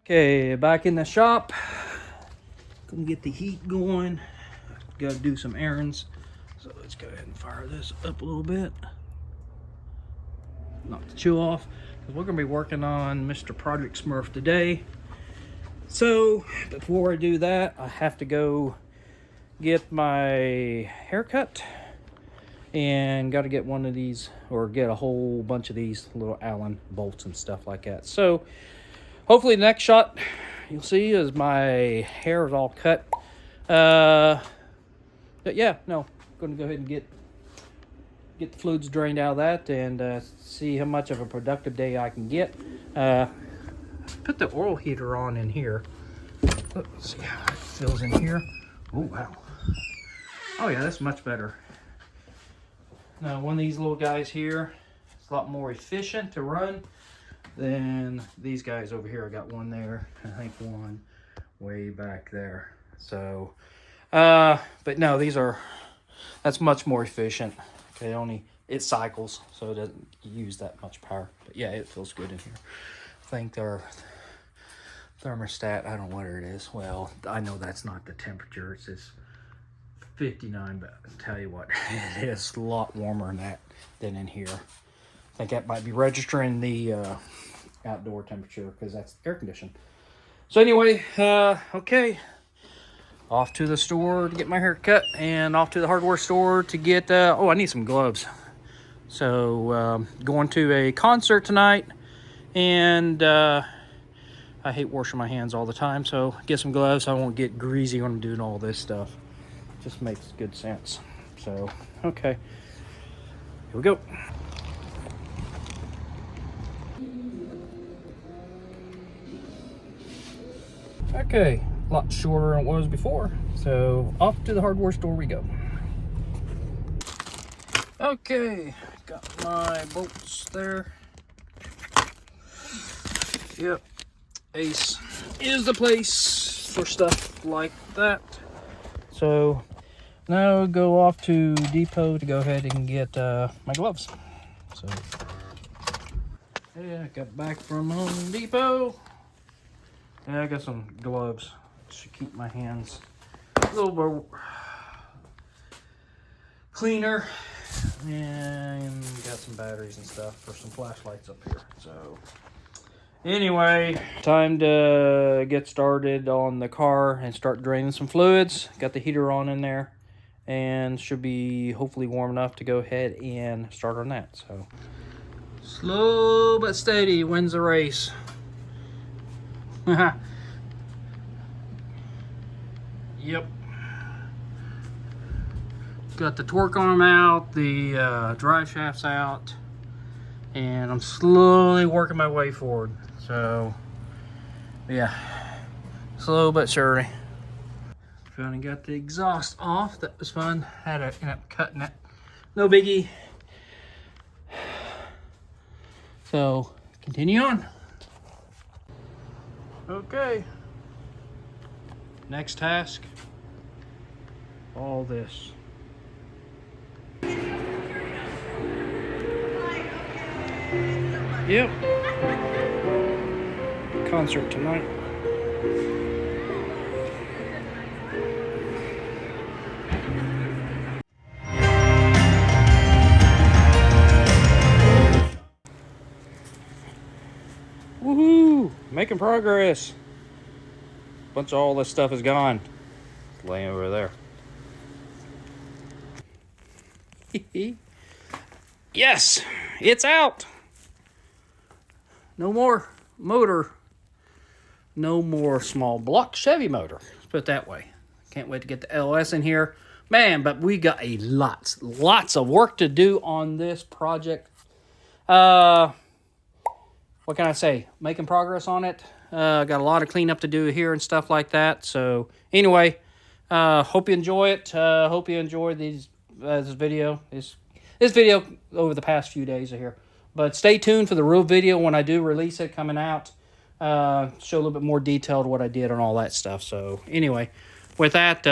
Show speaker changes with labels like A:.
A: Okay, back in the shop. Gonna get the heat going. Gotta do some errands. So let's go ahead and fire this up a little bit. Knock the chill off. We're gonna be working on Mr. Project Smurf today. So before I do that, I have to go get my haircut and got to get one of these, or get a whole bunch of these little Allen bolts and stuff like that. So hopefully the next shot you'll see is my hair is all cut. But yeah, no, going to go ahead and get the fluids drained out of that and see how much of a productive day I can get. Put the oil heater on in here. Let's see how it feels in here. Oh, wow. Oh yeah, that's much better. Now, one of these little guys here, it's a lot more efficient to run than these guys over here. I got one there, I think one way back there. So, but no, that's much more efficient. Okay, it cycles, so it doesn't use that much power. But yeah, it feels good in here. I think our thermostat, I don't know what it is. Well, I know that's not the temperature. It says 59, but I'll tell you what, it is a lot warmer than in here. I think that might be registering the outdoor temperature because that's air conditioned. So anyway, okay, off to the store to get my hair cut and off to the hardware store to get, I need some gloves. So going to a concert tonight, and I hate washing my hands all the time, so get some gloves so I won't get greasy when I'm doing all this stuff. Just makes good sense. So, okay, here we go. Okay, a lot shorter than it was before. So, off to the hardware store we go. Okay, got my bolts there. Yep, Ace is the place for stuff like that. So now go off to Depot to go ahead and get my gloves. So yeah, I got back from Home Depot. Yeah, I got some gloves to keep my hands a little bit cleaner, and got some batteries and stuff for some flashlights up here. So anyway, time to get started on the car and start draining some fluids. Got the heater on in there and should be hopefully warm enough to go ahead and start on that. So slow but steady wins the race. Yep. Got the torque arm out, the drive shaft's out, and I'm slowly working my way forward. So yeah, slow but surely. Finally got the exhaust off. That was fun. Had to end up cutting it. No biggie. So continue on. Okay. Next task. All this. Yep. Concert tonight. Woohoo! Making progress. Bunch of all this stuff is gone. It's laying over there. Yes! It's out! No more motor. No more small block Chevy motor. Let's put it that way. Can't wait to get the LS in here. Man, but we got lots of work to do on this project. What can I say? Making progress on it. Got a lot of cleanup to do here and stuff like that. So anyway, hope you enjoy it. Hope you enjoy this video. This video over the past few days here. But stay tuned for the real video when I do release it coming out. Show a little bit more detailed what I did on all that stuff. So anyway, with that,